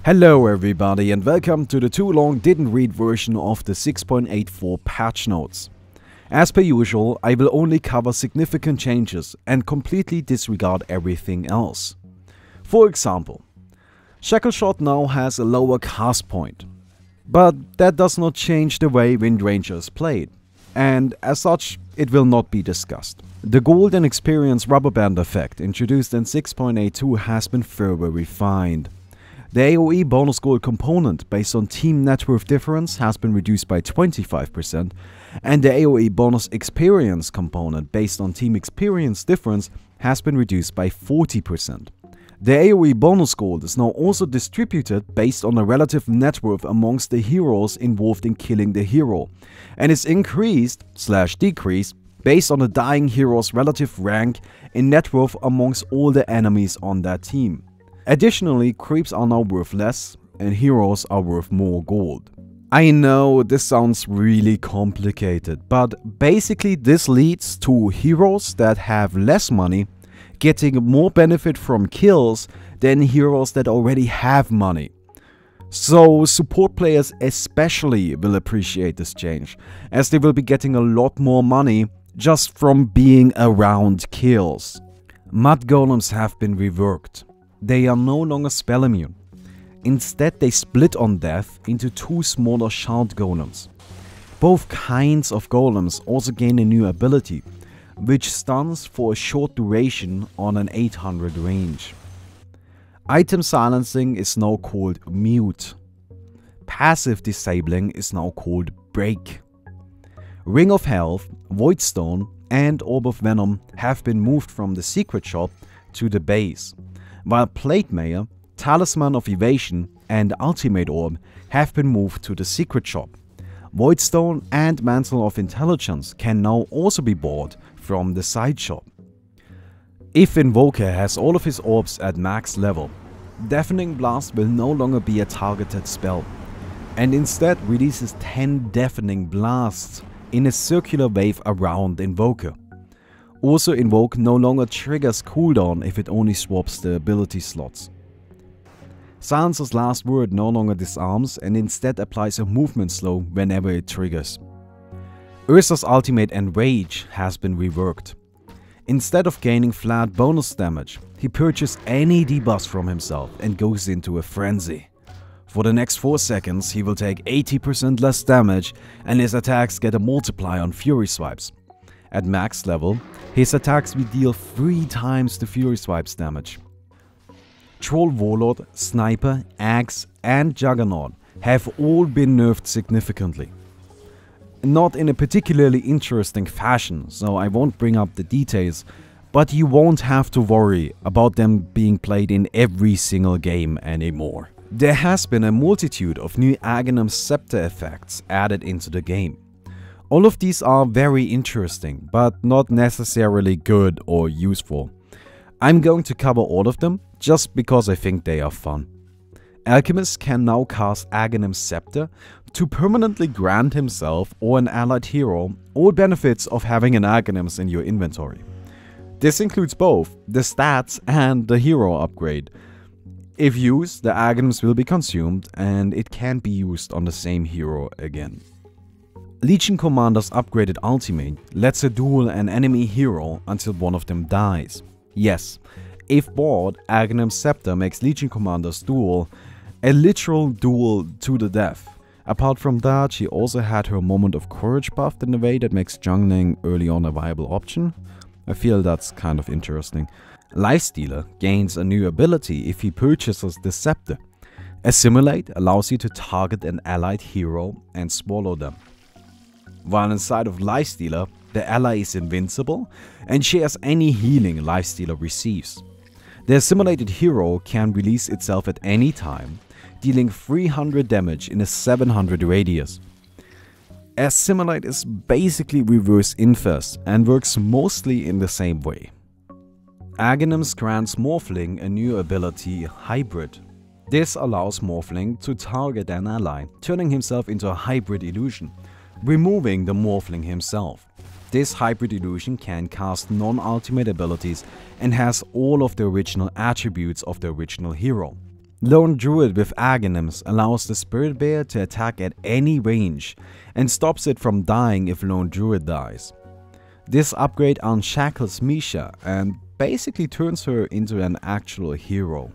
Hello everybody and welcome to the too long didn't read version of the 6.84 patch notes. As per usual, I will only cover significant changes and completely disregard everything else. For example, Shackle Shot now has a lower cast point, but that does not change the way Wind Ranger is played, and as such it will not be discussed. The Gold and Experience Rubber Band effect introduced in 6.82 has been further refined. The AoE bonus gold component based on team net worth difference has been reduced by 25%, and the AoE bonus experience component based on team experience difference has been reduced by 40%. The AoE bonus gold is now also distributed based on the relative net worth amongst the heroes involved in killing the hero, and is increased/decreased based on the dying hero's relative rank in net worth amongst all the enemies on that team. Additionally, creeps are now worth less and heroes are worth more gold. I know this sounds really complicated, but basically this leads to heroes that have less money getting more benefit from kills than heroes that already have money. So support players especially will appreciate this change, as they will be getting a lot more money just from being around kills. Mud Golems have been reworked. They are no longer spell immune. Instead, they split on death into two smaller shard golems. Both kinds of golems also gain a new ability, which stuns for a short duration on an 800 range. Item silencing is now called mute. Passive disabling is now called break. Ring of Health, Voidstone and Orb of Venom have been moved from the secret shop to the base, while Plate Mayor, Talisman of Evasion and Ultimate Orb have been moved to the secret shop. Voidstone and Mantle of Intelligence can now also be bought from the side shop. If Invoker has all of his orbs at max level, Deafening Blast will no longer be a targeted spell, and instead releases 10 Deafening Blasts in a circular wave around Invoker. Also, Invoke no longer triggers cooldown if it only swaps the ability slots. Silencer's Last Word no longer disarms and instead applies a movement slow whenever it triggers. Ursa's Ultimate Enrage has been reworked. Instead of gaining flat bonus damage, he purchases any debuffs from himself and goes into a frenzy. For the next 4 seconds he will take 80% less damage and his attacks get a multiplier on Fury Swipes. At max level, his attacks will deal 3 times the Fury Swipes damage. Troll Warlord, Sniper, Axe and Juggernaut have all been nerfed significantly. Not in a particularly interesting fashion, so I won't bring up the details, but you won't have to worry about them being played in every single game anymore. There has been a multitude of new Aghanim Scepter effects added into the game. All of these are very interesting, but not necessarily good or useful. I'm going to cover all of them, just because I think they are fun. Alchemist can now cast Aghanim Scepter to permanently grant himself or an allied hero all benefits of having an Aghanims in your inventory. This includes both the stats and the hero upgrade. If used, the Aghanims will be consumed and it can be used on the same hero again. Legion Commander's upgraded ultimate lets her duel an enemy hero until one of them dies. Yes, if bought, Aghanim Scepter makes Legion Commander's duel a literal duel to the death. Apart from that, she also had her Moment of Courage buffed in a way that makes jungling early on a viable option. I feel that's kind of interesting. Lifestealer gains a new ability if he purchases the Scepter. Assimilate allows you to target an allied hero and swallow them. While inside of Lifestealer, the ally is invincible and shares any healing Lifestealer receives. The assimilated hero can release itself at any time, dealing 300 damage in a 700 radius. Assimilate is basically reverse Infest and works mostly in the same way. Aghanims grants Morphling a new ability, Hybrid. This allows Morphling to target an ally, turning himself into a hybrid illusion, removing the Morphling himself. This hybrid illusion can cast non-ultimate abilities and has all of the original attributes of the original hero. Lone Druid with Glimmer allows the Spirit Bear to attack at any range and stops it from dying if Lone Druid dies. This upgrade unshackles Misha and basically turns her into an actual hero.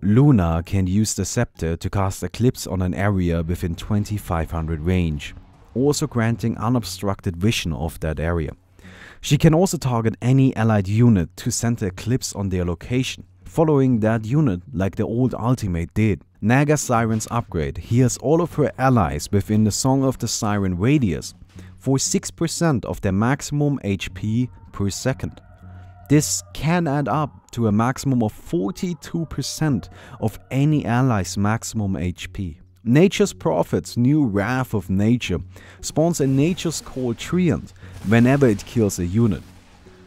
Luna can use the Scepter to cast Eclipse on an area within 2500 range, also granting unobstructed vision of that area. She can also target any allied unit to send the Eclipse on their location, following that unit like the old ultimate did. Naga Siren's upgrade heals all of her allies within the Song of the Siren radius for 6% of their maximum HP per second. This can add up to a maximum of 42% of any ally's maximum HP. Nature's Prophet's new Wrath of Nature spawns a Nature's Call Treant whenever it kills a unit.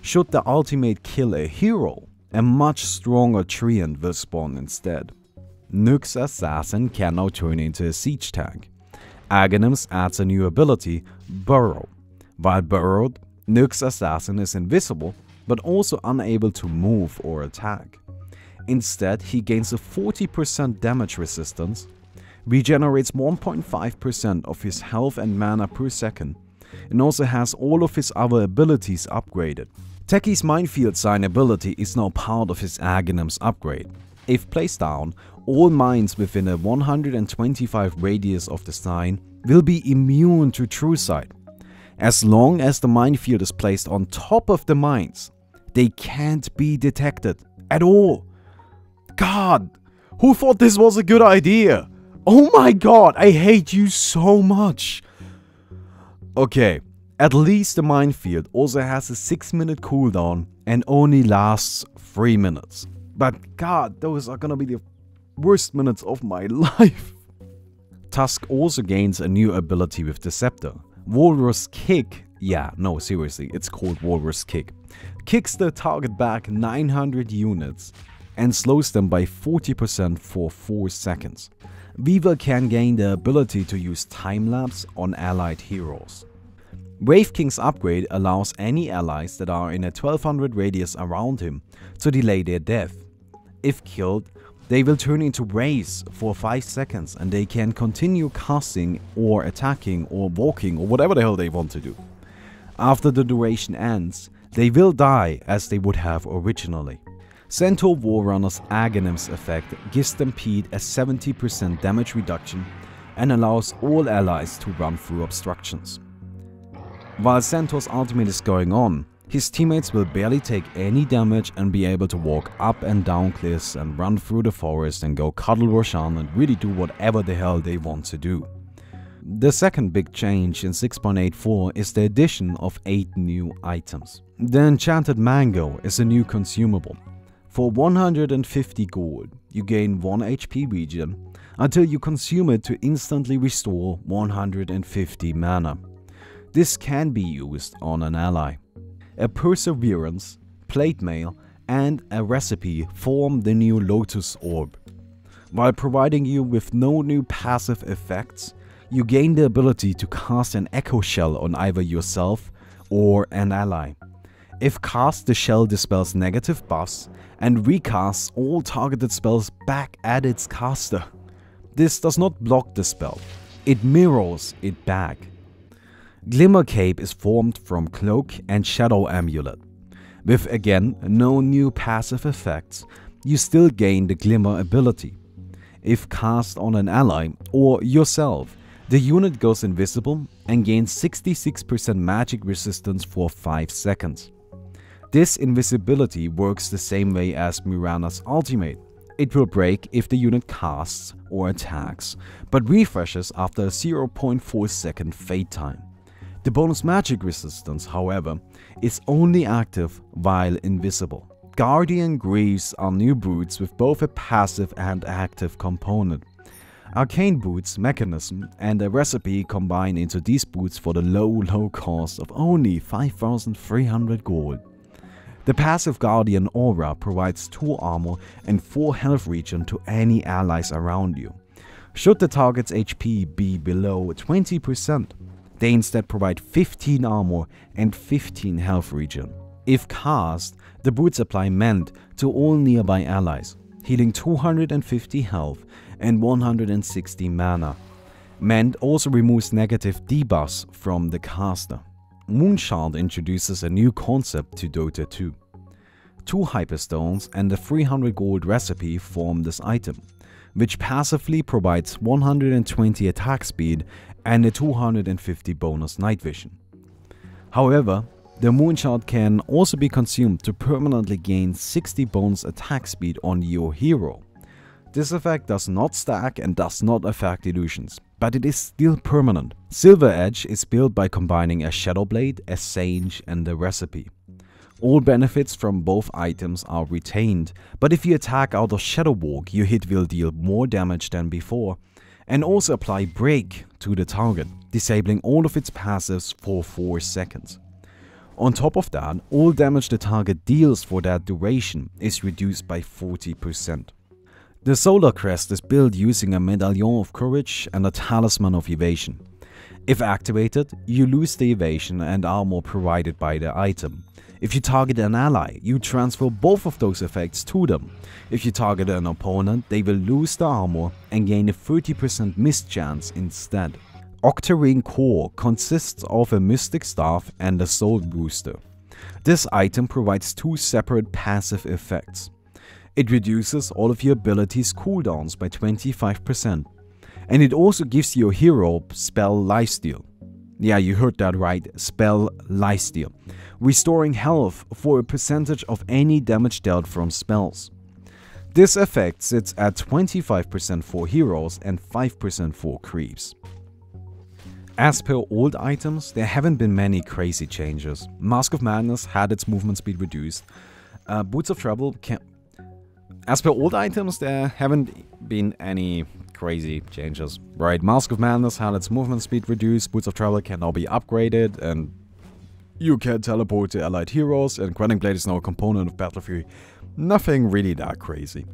Should the ultimate kill a hero, a much stronger Treant will spawn instead. Nyx's Assassin can now turn into a siege tank. Aghanim's adds a new ability, Burrow. While burrowed, Nyx's Assassin is invisible but also unable to move or attack. Instead, he gains a 40% damage resistance, regenerates 1.5% of his health and mana per second, and also has all of his other abilities upgraded. Techie's Minefield Sign ability is now part of his Aghanim's upgrade. If placed down, all mines within a 125 radius of the sign will be immune to True Sight. As long as the minefield is placed on top of the mines, they can't be detected at all. God, who thought this was a good idea? Oh my god, I hate you so much. Okay, at least the minefield also has a 6-minute cooldown and only lasts 3 minutes. But god, those are gonna be the worst minutes of my life. Tusk also gains a new ability with the Scepter. Walrus Kick, yeah, no, seriously, it's called Walrus Kick, kicks the target back 900 units and slows them by 40% for 4 seconds. Weaver can gain the ability to use time-lapse on allied heroes. Wave King's upgrade allows any allies that are in a 1200 radius around him to delay their death. If killed, they will turn into Wraiths for 5 seconds and they can continue casting or attacking or walking or whatever the hell they want to do. After the duration ends, they will die as they would have originally. Centaur Warrunner's Aghanim's effect gives Stampede a 70% damage reduction and allows all allies to run through obstructions. While Centaur's ultimate is going on, his teammates will barely take any damage and be able to walk up and down cliffs and run through the forest and go cuddle Roshan and really do whatever the hell they want to do. The second big change in 6.84 is the addition of 8 new items. The Enchanted Mango is a new consumable. For 150 gold, you gain 1 HP regen until you consume it to instantly restore 150 mana. This can be used on an ally. A Perseverance, Plate Mail, and a Recipe form the new Lotus Orb. While providing you with no new passive effects, you gain the ability to cast an Echo Shell on either yourself or an ally. If cast, the shell dispels negative buffs and recasts all targeted spells back at its caster. This does not block the spell, it mirrors it back. Glimmer Cape is formed from Cloak and Shadow Amulet. With again no new passive effects, you still gain the Glimmer ability. If cast on an ally or yourself, the unit goes invisible and gains 66% magic resistance for 5 seconds. This invisibility works the same way as Mirana's ultimate. It will break if the unit casts or attacks, but refreshes after a 0.4 second fade time. The bonus magic resistance, however, is only active while invisible. Guardian Greaves are new boots with both a passive and active component. Arcane Boots, Mechanism, and a Recipe combine into these boots for the low cost of only 5,300 gold. The passive Guardian Aura provides 2 armor and 4 health regen to any allies around you. Should the target's HP be below 20%, they instead provide 15 armor and 15 health regen. If cast, the boots apply Mend to all nearby allies. healing 250 health and 160 mana. Mend also removes negative debuffs from the caster. Moonchild introduces a new concept to Dota 2. 2 Hyperstones and a 300 gold recipe form this item, which passively provides 120 attack speed and a 250 bonus night vision. However, the Moonchild can also be consumed to permanently gain 60 bonus attack speed on your hero. This effect does not stack and does not affect illusions, but it is still permanent. Silver Edge is built by combining a Shadow Blade, a Sage and a recipe. All benefits from both items are retained, but if you attack out of Shadow Walk, your hit will deal more damage than before, and also apply Break to the target, disabling all of its passives for 4 seconds. On top of that, all damage the target deals for that duration is reduced by 40%. The Solar Crest is built using a Medallion of Courage and a Talisman of Evasion. If activated, you lose the evasion and armor provided by the item. If you target an ally, you transfer both of those effects to them. If you target an opponent, they will lose the armor and gain a 30% miss chance instead. Octarine Core consists of a Mystic Staff and a Soul Booster. This item provides 2 separate passive effects. It reduces all of your abilities' cooldowns by 25%. And it also gives your hero Spell Lifesteal. Yeah, you heard that right, Spell Lifesteal. Restoring health for a percentage of any damage dealt from spells. This effect sits at 25% for heroes and 5% for creeps. As per old items, there haven't been many crazy changes. Mask of Madness had its movement speed reduced. Boots of Trouble can... As per old items, there haven't been any crazy changes, right? Mask of Madness had its movement speed reduced, Boots of Trouble can now be upgraded, and you can teleport to allied heroes, and Grinding Blade is now a component of Battle Fury. Nothing really that crazy.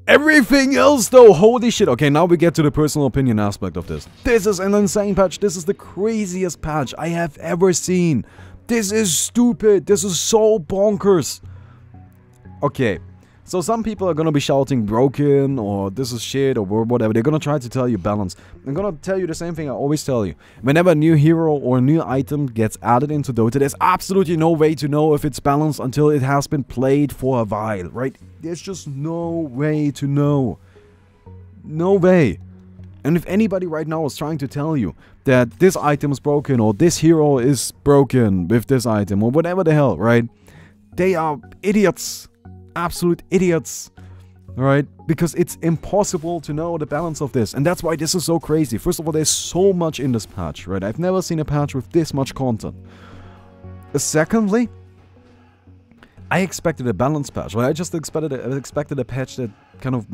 Everything else though, holy shit. Okay, now we get to the personal opinion aspect of this. This is an insane patch. This is the craziest patch I have ever seen. This is stupid. This is so bonkers. Okay. So some people are gonna be shouting broken or this is shit or whatever. They're gonna try to tell you balance. I'm gonna tell you the same thing I always tell you. Whenever a new hero or a new item gets added into Dota, there's absolutely no way to know if it's balanced until it has been played for a while, right? There's just no way to know. No way. And if anybody right now is trying to tell you that this item is broken or this hero is broken with this item or whatever the hell, right? They are idiots. Absolute idiots, right? Because it's impossible to know the balance of this, and that's why this is so crazy. First of all, there's so much in this patch, right? I've never seen a patch with this much content. Secondly, I expected a balanced patch, right? I just expected a patch that kind of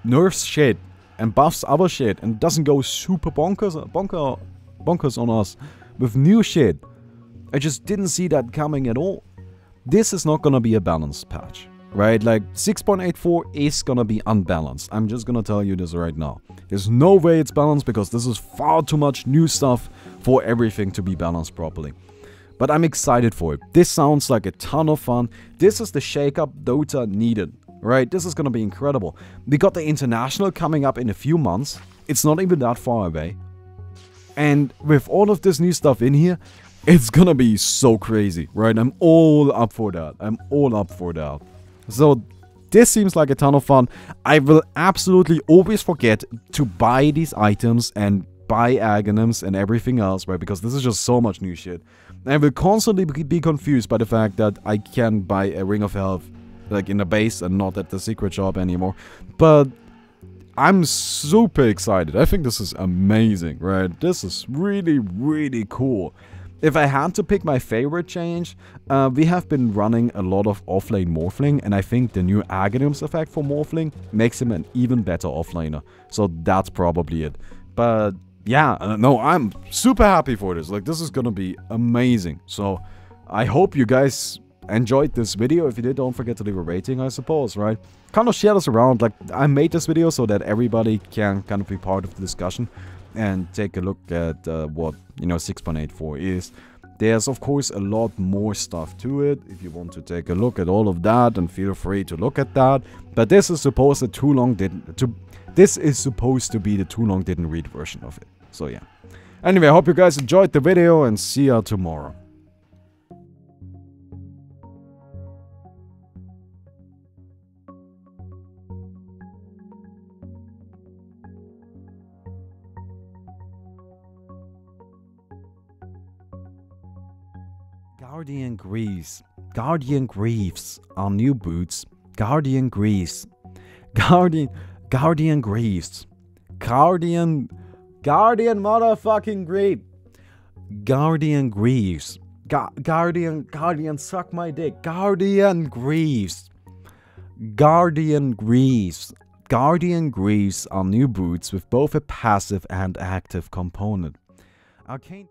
nerfs shit and buffs other shit and doesn't go super bonkers on us with new shit. I just didn't see that coming at all. This is not gonna be a balanced patch. Right, like 6.84 is gonna be unbalanced. I'm just gonna tell you this right now. There's no way it's balanced because this is far too much new stuff for everything to be balanced properly. But I'm excited for it. This sounds like a ton of fun. This is the shake-up Dota needed, right? This is gonna be incredible. We got the International coming up in a few months. It's not even that far away. And with all of this new stuff in here, it's gonna be so crazy, right? I'm all up for that. I'm all up for that. So this seems like a ton of fun. I will absolutely always forget to buy these items and buy Aghanim's and everything else, right? Because this is just so much new shit. I will constantly be confused by the fact that I can buy a Ring of Health like in the base and not at the secret shop anymore. But I'm super excited. I think this is amazing, right? This is really, really cool. If I had to pick my favorite change, we have been running a lot of offlane Morphling, and I think the new Aghanim's effect for Morphling makes him an even better offlaner. So that's probably it. But yeah, no, I'm super happy for this. Like, this is gonna be amazing. So I hope you guys enjoyed this video. If you did, don't forget to leave a rating, I suppose, right? Kind of share this around. Like, I made this video so that everybody can kind of be part of the discussion and take a look at what, you know, 6.84 is. There's of course a lot more stuff to it. If you want to take a look at all of that, and feel free to look at that. But this is supposed to this is supposed to be the too long didn't read version of it. So yeah. Anyway, I hope you guys enjoyed the video, and see ya tomorrow. Guardian Greaves. Guardian Greaves are new boots. Guardian Greaves. Guardian Greaves. Guardian motherfucking Greaves. Guardian Greaves. Guardian suck my dick. Guardian Greaves. Guardian Greaves. Guardian Greaves are new boots with both a passive and active component. Arcane